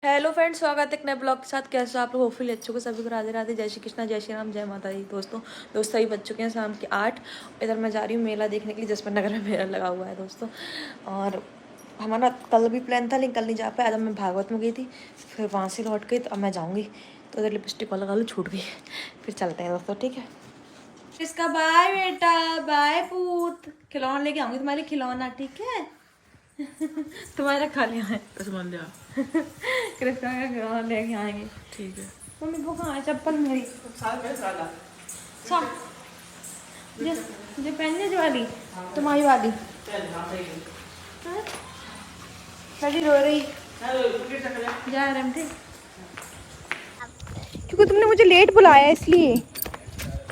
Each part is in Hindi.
हेलो फ्रेंड्स, स्वागत है एक नए ब्लॉग के साथ। कैसे हो आप लोग? होपफुली अच्छे को सभी को राधे राधे, जय श्री कृष्णा, जय श्री राम, जय माता दी। दोस्तों सही बज चुके हैं शाम के 8। इधर मैं जा रही हूँ मेला देखने के लिए। जसवंत नगर में मेला लगा हुआ है दोस्तों। और हमारा कल भी प्लान था, लेकिन कल नहीं जा पाया। आज मैं भागवत में गई थी, फिर वहाँ से लौट गई, तो अब मैं जाऊँगी। तो इधर लिपस्टिक वाला लगा लो, छूट गई। फिर चलते हैं दोस्तों, ठीक है। इसका बाय बेटा, बाय पूत। खिलौना लेके आऊँगी तुम्हारे लिए, खिलौना, ठीक है। तुम्हारा खा लिया है कृष्णा का खिलौना लेके आएंगे, ठीक है। मम्मी वो कहाँ है चप्पल मेरी? जो पहनने जो वाली, तुम्हारी वाली। कड़ी रो रही जा रहे थे क्योंकि तुमने मुझे लेट बुलाया इसलिए।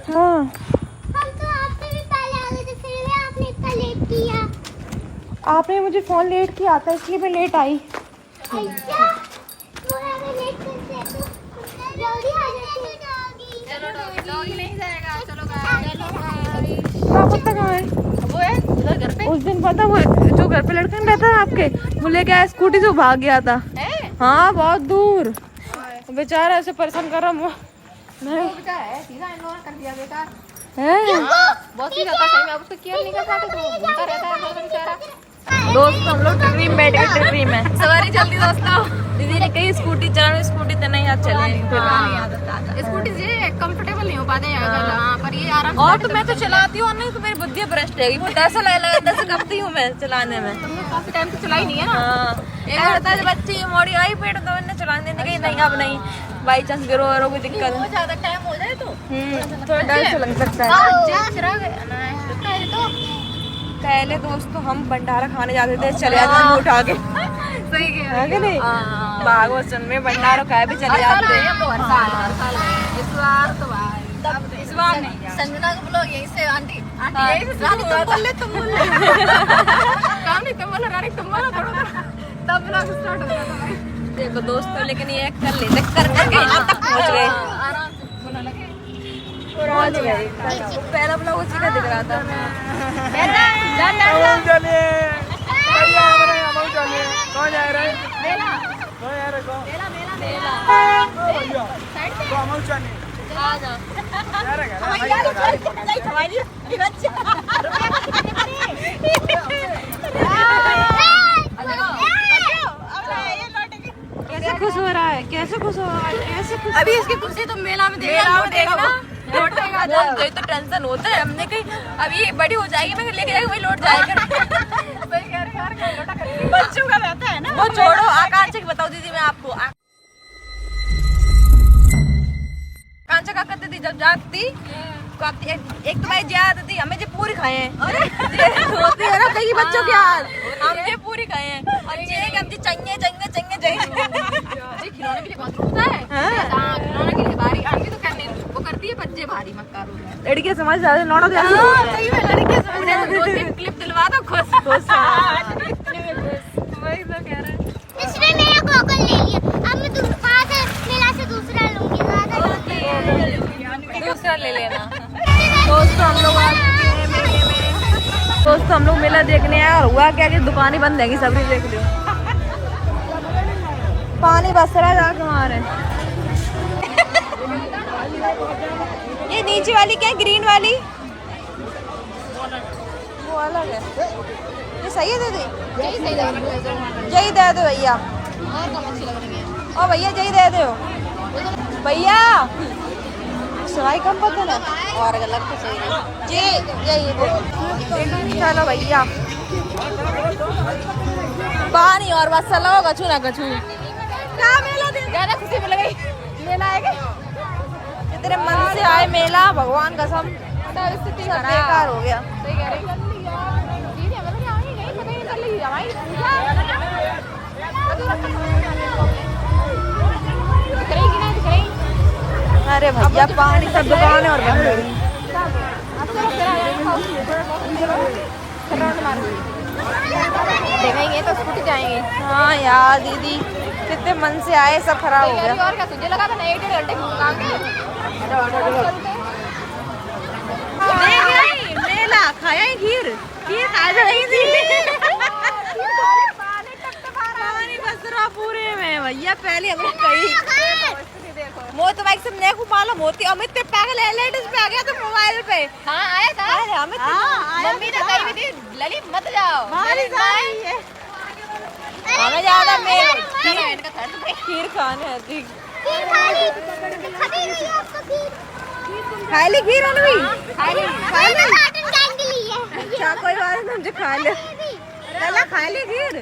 हाँ हम तो आपसे भी पहले आ गए थे, फिर भी आपने इतना लेट किया। आपने मुझे फोन लेट किया था, इसलिए मैं लेट आई। अच्छा, वो अगर लेट करते हैं तो जल्दी आ जाते। चलो डॉगी नहीं जाएगा। चलो पापा कहाँ है? वो है उधर घर पे। उस दिन पता वो जो घर पे लड़का नहीं रहता था आपके, वो लेके आया स्कूटी से, भाग गया था। हाँ बहुत दूर, बेचारा ऐसे परेशान कर रहा। है सीधा इग्नोर कर दिया बेटा। बहुत ही ज्यादा सही में, अब उसको केयर नहीं कर पाते तो वो घूमता रहता है बेचारा। दोस्त हम लोग ड्रीम बैठ गए, ड्रीम है सवारी जल्दी दोस्तों। दीदी ने कही स्कूटी चलाओ, स्कूटी तो नहीं आज चले। स्कूटी से कंफर्टेबल नहीं हो पाते यहाँ पर, ये आराम। और तो मैं तो चलाती हूँ, नहीं तो मेरी बुद्धि भ्रष्ट रहेगी। मुझे ऐसा लगा जैसे कब हूँ मैं चलाने में। तुमने काफी टाइम से चलाई नहीं है ना। हाँ एक बच्ची मोड़ी आई पेट, तो मैंने चलाने देने गई, नहीं अब नहीं, बाई चांस गिरो और कोई दिक्कत। बहुत ज्यादा टाइम हो जाए तो थोड़ा डर से लग सकता है। पहले दोस्तों हम भंडारा खाने जाते थे, चले जाते थे उठा के। सही है कि नहीं? भागवत में भंडारा खाए भी चले जाते हैं। इस बार तो भाई, इस बार नहीं। संजना को बोलो यहीं से, आंटी यहीं से रानी तुम बोल ले, तुम बोल ले। काम नहीं तुम बोलो, रानी तुम बोलो थोड़ा, तब ब्लॉग स्टार्ट हो जाता है। देखो दोस्तों, लेकिन ये कर लेते करके यहाँ तक पहुँच गए। आराम से बोलने लगे। पहुँच गए। पहला ब्लॉग उसी का दिख रहा था। कौन जा रहा है? मेला कौन जा रहा है? कौन? मेला मेला भैया साइड पे तो हम चले आ जाओ। जा रहा है। कैसे खुश हो रहा है, कैसे खुश हो रहा है, कैसे खुश? अभी इसकी खुशी तो मेला में देखना लौटेगा तो टेंशन होता है। हमने कही अब ये बड़ी हो जाएगी, मैं लेके जाएगी, वही लौट जाएगा। बच्चों का रहता है ना। वो छोड़ो, आकांक्षा की बताओ दीदी। मैं आपको आकांक्षा क्या करती थी जब जागती? एक तो भाई ज्यादा थी, हमें जो पूरी खाए हैं होती है ना कई बच्चों के हाल, हम ये पूरी खाए हैं। और ये कहती चंगे चंगे चंगे चंगे। खिलौने के लिए बहुत होता है। हाँ, खिलौने के लिए भारी आंटी तो करने वो करती है, बच्चे भारी मत करो। लड़कियां समझ ज्यादा लौड़ा दे। सही में लड़कियां समझ क्लिप दिलवा दो, खुश खुश। वही तो कह रहे हैं। इसने मेरा गॉगल ले लिया, अब मैं वहाँ से मेला से दूसरा लूंगी। दूसरा ले लेना। दोस्तों हम लोग मेला देखने आए, और हुआ क्या कि दुकानें बंद है, सब्जी देख लो। पानी बस रहा है जाके हमारे। ये नीचे वाली क्या है, ग्रीन वाली? वो अलग है। ये सही है दीदी? जय दे दो भैया। ओ भैया जय दे दो भैया, सवाई कम पता ना और अलग तो सही जी यही वो। चलो भैया पानी और बस चलो, कछू ना कछू क्या मेला देख, ज्यादा खुशी मिल गई। मेला आएगा, तेरे मन से आए मेला, भगवान कसम स्थिति बेकार हो गया। सही कह रही है। अरे भैया पानी सब दुकान है और बंद हो गई। देखेंगे तो स्कूटी जाएंगे। हाँ यार दीदी, कितने मन से आए, सब खराब हो गया। और क्या तुझे लगा था 1.5 घंटे मेला खाया ही खीर खा रही थी। पानी बस रहा पूरे में भैया पहले हमने कही मोहित भाई से मेरे को मालूम होती अमित पे पागल है लेडीज पे आ गया तो मोबाइल पे हाँ आया था अमित मम्मी ने कही हुई थी ललित मत जाओ हमें ज्यादा में इनका खीर खाने है जी खाली खीर है भी खाली अच्छा कोई बात नहीं मुझे खा ले चला खा ली खीर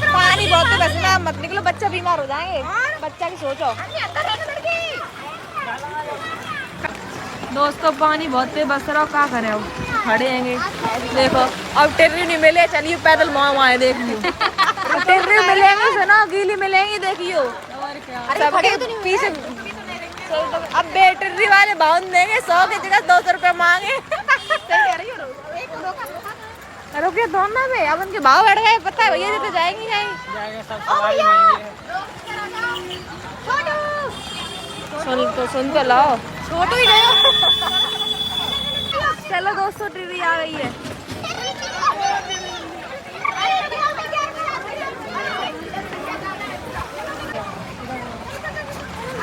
पानी बहुत है बस ना मत निकलो बच्चा बीमार हो जाएंगे बच्चा की सोचो दोस्तों पानी बहुत है बस रहा क्या करे अब खड़े हैंगे देखो अब टेर्री नहीं मिले चलिए पैदल माँ आए देख लियो टेर्री मिलेंगे सुना गीली मिलेंगी देखियो सबके पीछे अब बैटरी वाले बाउंड देंगे 100 की जगह 200 रुपए मांगे रुकिए दोनों में अब उनके भाव बढ़ गए पता है भैया जी तो जाएंगी नहीं सुन तो लाओ छोटू ही गए चलो दोस्तों टीवी आ गई है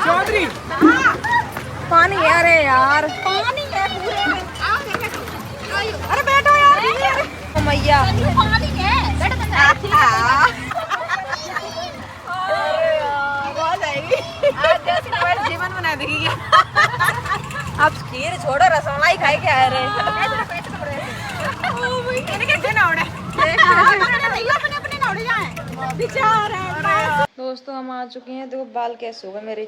चौधरी पानी है अरे यार पानी है पूरे में अरे बैठो यार ओ मैया पानी है जीवन बना देगी अब खीर छोड़ो रसमलाई खाई के आए रहे दोस्तों हम आ चुके हैं देखो बाल कैसे हो गए मेरे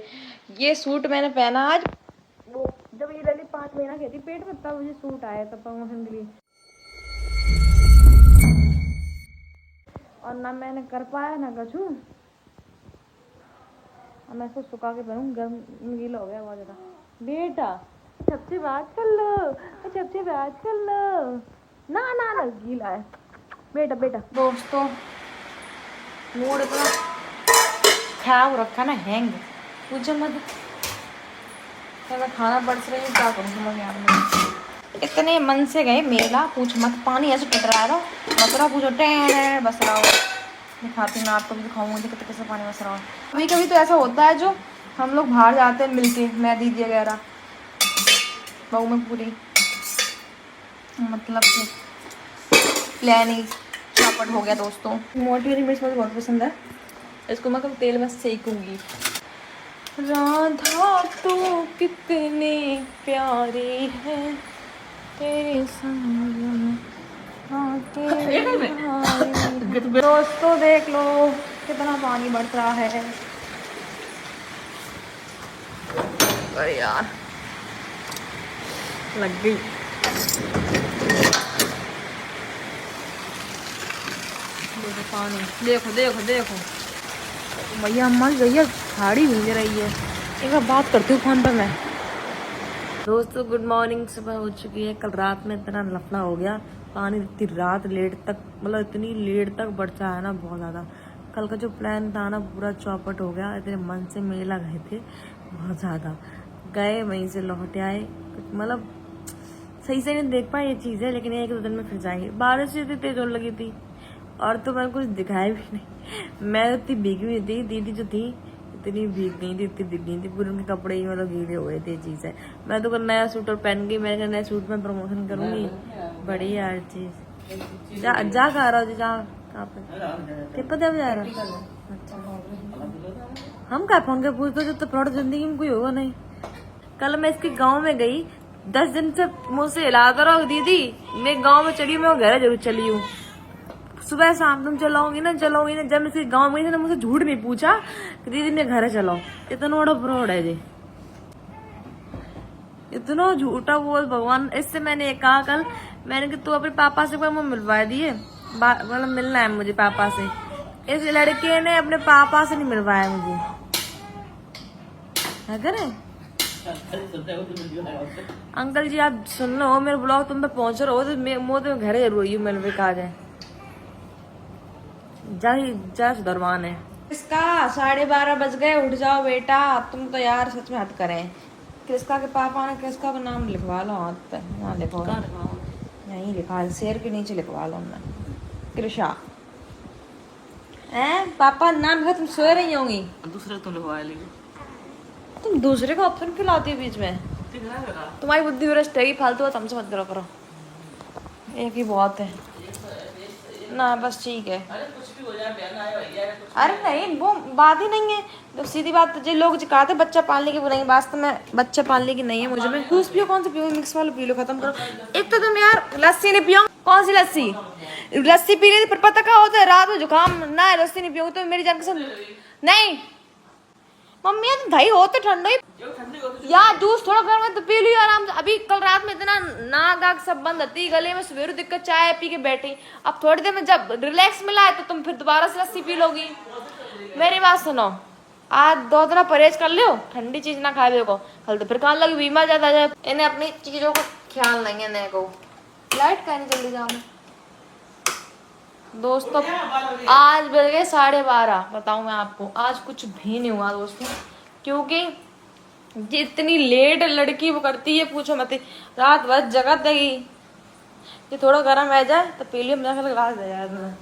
ये सूट मैंने पहना आज वो जब ये लली 5 महीना कहती पेट में तब मुझे सूट आया तब प्रमोशन के लिए और ना मैंने कर पाया ना कछु अब मैं इसको सुखा के पहनूं गर्म गीला हो गया बहुत ज़्यादा बेटा छप से बात कर लो छप से बात कर लो ना ना ना गीला है बेटा बेटा दोस्तों मूड इतना खराब रखा ना हैंग पूछो मत मैं खाना बरस रही हूँ क्या करूँ समझ में आ रहा इतने मन से गए मेला पूछ मत पानी ऐसे टकरा रहा बस रहा पूछो टें बस रहा हो मैं खाती ना आपको भी दिखाऊंगी देखते कैसे पानी बस रहा हो कभी कभी तो ऐसा होता है जो हम लोग बाहर जाते हैं मिलके मैं दीदी वगैरह बहू में पूरी मतलब कि प्लानिंग चापट हो गया दोस्तों मोटी वाली मिर्च मुझे बहुत पसंद है इसको मैं कभी तेल में सेकूंगी राधा तू कितनी प्यारी है तेरे संग दोस्तों देख लो कितना पानी बढ़ रहा है अरे यार लग गई देखो पानी देखो देखो देखो भैया अम्मा भैया साड़ी भेज रही है एक बार बात करती हूँ फोन पर मैं दोस्तों गुड मॉर्निंग सुबह हो चुकी है कल रात में इतना लफड़ा हो गया पानी इतनी रात लेट तक मतलब इतनी लेट तक बढ़ता है ना बहुत ज़्यादा कल का जो प्लान था ना पूरा चौपट हो गया इतने मन से मेला गए थे बहुत ज़्यादा गए वहीं से लौट आए मतलब सही से नहीं देख पाए ये चीज़ है लेकिन एक दो दिन में फिर जाएंगे बारिश इतनी तेज होने लगी थी और तो मैंने कुछ दिखाया भी नहीं मैं इतनी भीगी हुई थी दीदी जो थी इतनी भीग गई थी इतनी दिख गई थी पूरे उनके कपड़े ही मतलब गीले हो गए थे चीज़ है मैं तो नया सूट और पहन गई मैंने नया सूट में प्रमोशन करूंगी बड़ी यार चीज़ जा जा खा रहा हो जा कहाँ पे पेपर जब जा रहा अच्छा हम क्या फोन के पूछते जब तो फ्रॉड जिंदगी में कोई होगा नहीं कल मैं इसके गाँव में गई 10 दिन से मुझसे हिलाता रहो दीदी मैं गाँव में चली मैं घर जरूर चली हूँ सुबह शाम तुम चलाओगी ना जब मैं इसके गाँव में ना मुझसे झूठ नहीं पूछा कि दीदी मैं घर चलाओ इतना बड़ा फ्रॉड है जी इतना झूठा बोल भगवान इससे मैंने कहा कल मैंने कि तू अपने पापा से मुझे मिलवा दिए मतलब मिलना है मुझे पापा से इस लड़के ने अपने पापा से नहीं मिलवाया मुझे अगर अंकल जी आप सुन लो मेरे ब्लॉग तुम पे पहुंच रहे हो तो मैं तो घर जरूर रही हूँ मिलवे कहा जाए जा सुधरवान है इसका 12:30 बज गए उठ जाओ बेटा तुम तो यार सच में हद करें कृष्णा के पापा ने कृष्णा का नाम लिखवा लो हाथ पे, यहाँ लिखो, यहीं लिखा है, शेर के नीचे लिखवा लो मैं, कृषा। पापा नाम लिखा, तुम सोए रही होंगी। दूसरे तुम लिखवा लेगी। तुम दूसरे का ऑप्शन क्यों लाती हो बीच में? तुम्हारी बुद्धि भ्रष्ट है, फालतू बात हमसे मत करो। एक ही बहुत है ना, बस ठीक है। अरे नहीं, वो बात ही नहीं है। तो सीधी बात, जो लोग जो कहते बच्चा पालने की, वो नहीं, वास्तव में बच्चा पालने की नहीं है मुझे में। जूस पियो, कौन सा पियो, मिक्स वाला पी लो, खत्म करो। एक तो तुम यार लस्सी नहीं पियो, कौन सी लस्सी? लस्सी पी रही थी, पर पता क्या होता है, रात में जुकाम ना, लस्सी नहीं पियोगे तो मेरी जान के साथ नहीं। मम्मी तुम दही हो तो ठंडो ही यार, जूस थोड़ा गर्म है तो पी लियो आराम से। अभी कल रात में इतना नाक आग सब बंद होती, गले में सवेरे दिक्कत, चाय पी के बैठी। अब थोड़ी देर में जब रिलैक्स मिला है तो तुम फिर दोबारा से लस्सी पी लोगी। मेरी बात सुनो, आज 2 दिन परहेज कर लियो, ठंडी चीज ना खाए को, कल तो फिर कान लगी बीमार ज्यादा जाए। इन्हें अपनी चीजों का ख्याल नहीं है। नहीं को लाइट कहने जल्दी जाओ दोस्तों। आज बज गए 12:30, बताऊं मैं आपको, आज कुछ भी नहीं हुआ दोस्तों, क्योंकि जितनी लेट लड़की वो करती है पूछो मत। रात भर जगह देगी, ये थोड़ा गर्म रह जाए तो पी लियो, मुझे ग्लास दे जाए तुम्हें।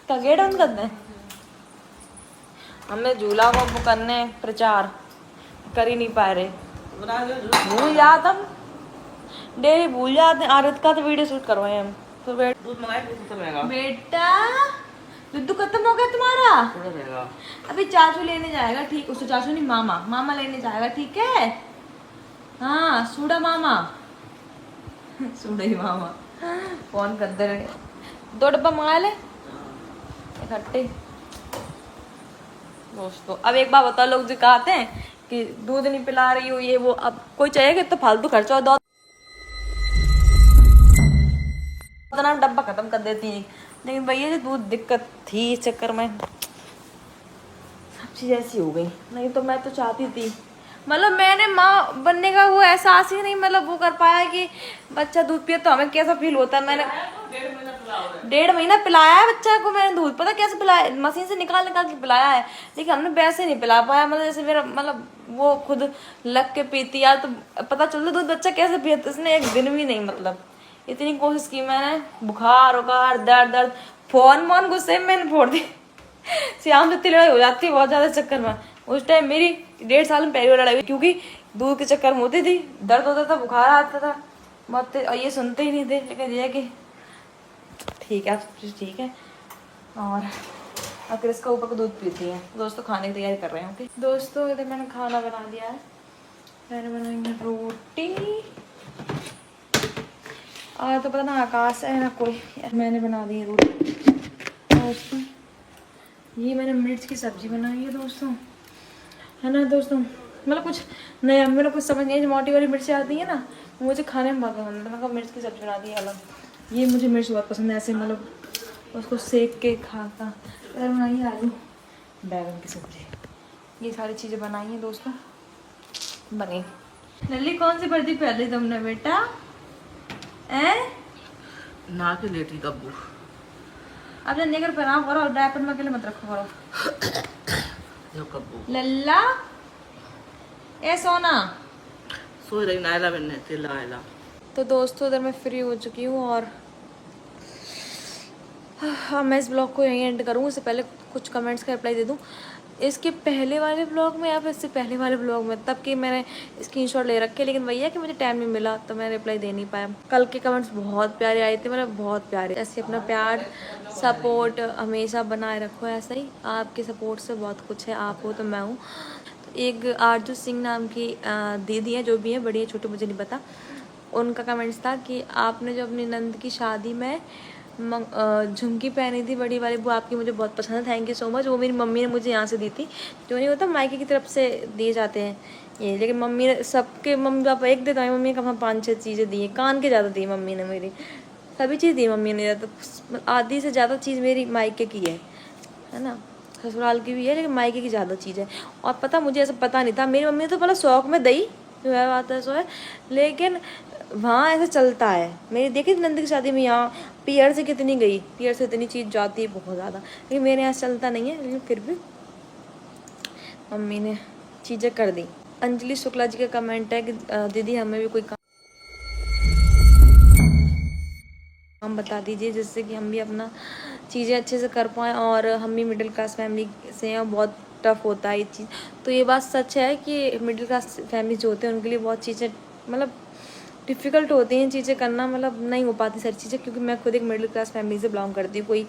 क्या गेट बंद कर दें? हमें झूला को करने प्रचार कर ही नहीं पा रहे, भूल जाते हम, डेली भूल जाते हैं। आरत का तो वीडियो शूट करवाए हम तो बेटा दूध खत्म हो गया तुम्हारा, अभी चाचू लेने जाएगा, ठीक? उसको चाचू नहीं, मामा लेने जाएगा, ठीक है? हाँ, सूडा मामा सूडा ही मामा फोन कर दे रहे। 2 डब्बा मंगा ले इकट्ठे दोस्तों। अब एक बार बताओ, लोग जो कहते हैं कि दूध नहीं पिला रही हो ये वो, अब कोई चाहिए तो फालतू खर्चा, 2 डब्बा खत्म कर देती है। लेकिन भैया जो दूध दिक्कत थी, इस चक्कर में सब चीज़ ऐसी हो गई। नहीं तो मैं तो चाहती थी, मतलब मैंने माँ बनने का वो एहसास ही नहीं मतलब वो कर पाया कि बच्चा दूध पिए तो हमें कैसा फील होता है। मैंने 1.5 महीना पिलाया है बच्चा को मैंने दूध, पता कैसे पिलाया, मशीन से निकाल के पिलाया है, लेकिन हमने वैसे नहीं पिला पाया। मतलब जैसे मेरा मतलब वो खुद लग के पीती यार, तो पता चलता दूध बच्चा कैसे पिए। इसने 1 दिन भी नहीं, मतलब इतनी कोशिश की मैंने, बुखार उखार दर्द फोन गुस्से में मैंने फोड़ दी। शाम से तिलवाई हो जाती है बहुत ज्यादा चक्कर में। उस टाइम मेरी 1.5 साल में पहली बार लड़ाई हुई, क्योंकि दूध के चक्कर में होती थी, दर्द होता था, बुखार आता था बहुत, और ये सुनते ही नहीं थे। लेकिन ये कि ठीक है, ठीक है। और अब इसका ऊपर को दूध पीती है दोस्तों। खाने की तैयारी कर रहे हैं ओके दोस्तों। इधर मैंने खाना बना दिया है, मैंने बनाई है रोटी, और तो पता ना आकाश है ना कोई, मैंने बना दी है रोटी दोस्तों। ये मैंने मिर्च की सब्जी बनाई है दोस्तों, है ना दोस्तों। मतलब कुछ नया, मेरे कुछ समझ नहीं, मोटी वाली मिर्ची आती है ना, मुझे खाने में बहुत पसंद है। मतलब मिर्च की सब्जी बना दी है अलग। ये मुझे मिर्च बहुत पसंद है, ऐसे मतलब उसको सेक के खाता। इधर बनाई है आलू बैगन की सब्जी। ये सारी चीज़ें बनाई हैं दोस्तों, बनी। नल्ली कौन सी वर्दी पहन ली तुमने बेटा? ना के लेटी कब्बू। अब जब नेकर पहनाओ करो, डायपर में अकेले मत रखो करो। जो कब्बू लल्ला ए सोना सो रही, नायला बनने तेला आयला। तो दोस्तों इधर मैं फ्री हो चुकी हूँ, और हाँ मैं इस ब्लॉग को यहीं एंड करूँगी। इससे पहले कुछ कमेंट्स का रिप्लाई दे दूँ। इसके पहले वाले ब्लॉग में या फिर इससे पहले वाले ब्लॉग में, तब कि मैंने स्क्रीनशॉट ले रखे, लेकिन भैया कि मुझे टाइम नहीं मिला तो मैं रिप्लाई दे नहीं पाया। कल के कमेंट्स बहुत प्यारे आए थे, मतलब बहुत प्यारे। ऐसे अपना प्यार सपोर्ट हमेशा बनाए रखो, ऐसा ही आपके सपोर्ट से बहुत कुछ है। आप हो तो मैं हूँ। तो एक आरजू सिंह नाम की दीदी है, जो भी है बड़ी है छोटी मुझे नहीं पता, उनका कमेंट्स था कि आपने जो अपनी नंद की शादी में झुमकी पहनी थी बड़ी वाली, वो आपकी मुझे बहुत पसंद है, थैंक यू सो मच। वो मेरी मम्मी ने मुझे यहाँ से दी थी, जो नहीं होता मायके की तरफ से दिए जाते हैं ये, लेकिन मम्मी ने सबके मम्मी पापा एक देता है, मम्मी ने कहा 5-6 चीज़ें दी हैं, कान के ज़्यादा दी मम्मी ने, मेरी सभी चीज़ दी मम्मी ने, तो आधी से ज़्यादा चीज़ मेरी मायके की है ना, ससुराल की भी है लेकिन मायके की ज़्यादा चीज़ है। और पता मुझे ऐसा पता नहीं था, मेरी मम्मी ने तो पहले शौक में दी, जो है बात है सो है, लेकिन वहाँ ऐसा चलता है। मेरी देखी नंद की शादी में यहाँ पियर से कितनी गई, पियर से इतनी चीज़ जाती है बहुत ज़्यादा, लेकिन मेरे यहाँ चलता नहीं है, लेकिन फिर भी मम्मी ने चीज़ें कर दी। अंजलि शुक्ला जी का कमेंट है कि दीदी हमें भी कोई काम बता दीजिए जिससे कि हम भी अपना चीज़ें अच्छे से कर पाएँ, और हम भी मिडिल क्लास फैमिली से हैं और बहुत टफ होता है ये चीज़। तो ये बात सच है कि मिडिल क्लास फैमिली जो होते हैं उनके लिए बहुत चीज़ें मतलब डिफ़िकल्ट होती हैं चीज़ें करना, मतलब नहीं हो पाती सारी चीज़ें, क्योंकि मैं खुद एक मिडिल क्लास फैमिली से बिलोंग करती हूँ, कोई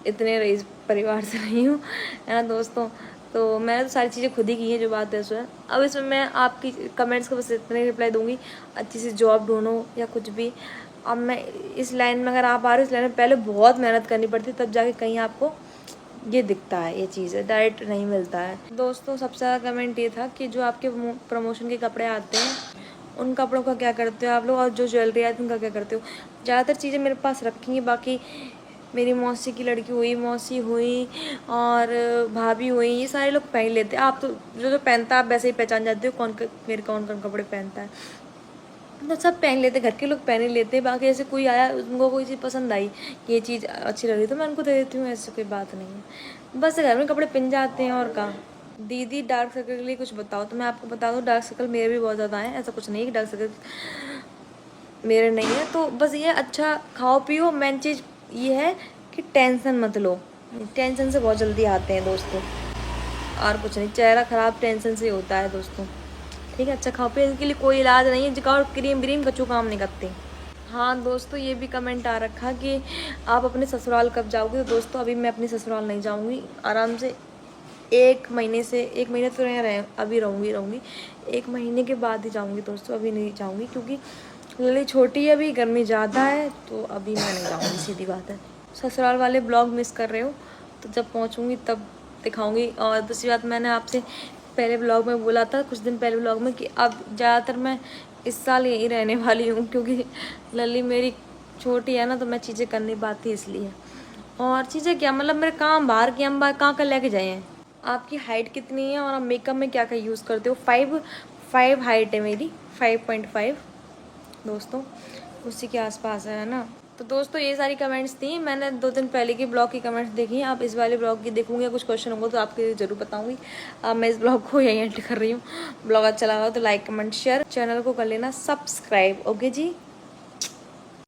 इतने रईस परिवार से नहीं हूँ, है ना दोस्तों। तो मैंने तो सारी चीज़ें खुद ही की हैं, जो बात है सो है। अब इसमें मैं आपकी कमेंट्स को बस इतने रिप्लाई दूंगी, अच्छी सी जॉब ढूंढो या कुछ भी। अब मैं इस लाइन में अगर आप आ रहे हो, इस लाइन में पहले बहुत मेहनत करनी पड़ती तब जाके कहीं आपको ये दिखता है, ये चीज़ है, डायरेक्ट नहीं मिलता है। दोस्तों सबसे ज़्यादा कमेंट ये था कि जो आपके प्रमोशन के कपड़े आते हैं उन कपड़ों का क्या करते हो आप लोग, और जो ज्वेलरी आती है उनका क्या करते हो। ज़्यादातर चीज़ें मेरे पास रखी हैं, बाकी मेरी मौसी की लड़की हुई, मौसी हुई और भाभी हुई, ये सारे लोग पहन लेते हैं। आप तो जो पहनता है आप वैसे ही पहचान जाते हो मेरे कौन कौन कपड़े पहनता है, तो सब पहन लेते, घर के लोग पहन ही लेते हैं। बाकी ऐसे कोई आया उनको कोई चीज़ पसंद आई कि ये चीज़ अच्छी लग रही तो मैं उनको दे देती हूँ, ऐसी कोई बात नहीं है। बस घर में कपड़े पिन जाते हैं और कहाँ। दीदी डार्क सर्कल के लिए कुछ बताओ, तो मैं आपको बता दूँ डार्क सर्कल मेरे भी बहुत ज़्यादा हैं, ऐसा कुछ नहीं है कि डार्क सर्कल मेरे नहीं है। तो बस ये अच्छा खाओ पियो, मेन चीज़ ये है कि टेंशन मत लो, टेंशन से बहुत जल्दी आते हैं दोस्तों, और कुछ नहीं। चेहरा ख़राब टेंशन से होता है दोस्तों, ठीक है। अच्छा खाओ पियो, इसके लिए कोई इलाज नहीं है, जिका क्रीम व्रीम कचू काम नहीं करते। हाँ दोस्तों ये भी कमेंट आ रखा कि आप अपने ससुराल कब जाओगे। तो दोस्तों अभी मैं अपनी ससुराल नहीं जाऊँगी, आराम से 1 महीने तो अभी रहूँगी 1 महीने के बाद ही जाऊँगी दोस्तों, अभी नहीं जाऊँगी क्योंकि लली छोटी है, अभी गर्मी ज़्यादा है, तो अभी मैं नहीं जाऊँगी, सीधी बात है। ससुराल वाले ब्लॉग मिस कर रहे हो, तो जब पहुँचूँगी तब दिखाऊँगी। और दूसरी बात, मैंने आपसे पहले ब्लॉग में बोला था, कुछ दिन पहले ब्लॉग में, कि अब ज़्यादातर मैं इस साल यहीं रहने वाली हूँ, क्योंकि लली मेरी छोटी है ना, तो मैं चीज़ें कर नहीं पाती इसलिए। और चीज़ें क्या मतलब मेरे काम बाहर की, हम बाहर कहाँ लेके जाए हैं। आपकी हाइट कितनी है और आप मेकअप में क्या क्या यूज़ करते हो। 5 हाइट है मेरी, 5.5 दोस्तों, उसी के आसपास है ना। तो दोस्तों ये सारी कमेंट्स थी, मैंने 2 दिन पहले की ब्लॉग की कमेंट्स देखी हैं। आप इस वाले ब्लॉग की देखूंगी, कुछ क्वेश्चन होंगे तो आपके लिए ज़रूर बताऊंगी। अब मैं इस ब्लॉग को यहीं एंड कर रही हूँ। ब्लॉग अच्छा लगा तो लाइक कमेंट शेयर, चैनल को कर लेना सब्सक्राइब। ओके जी।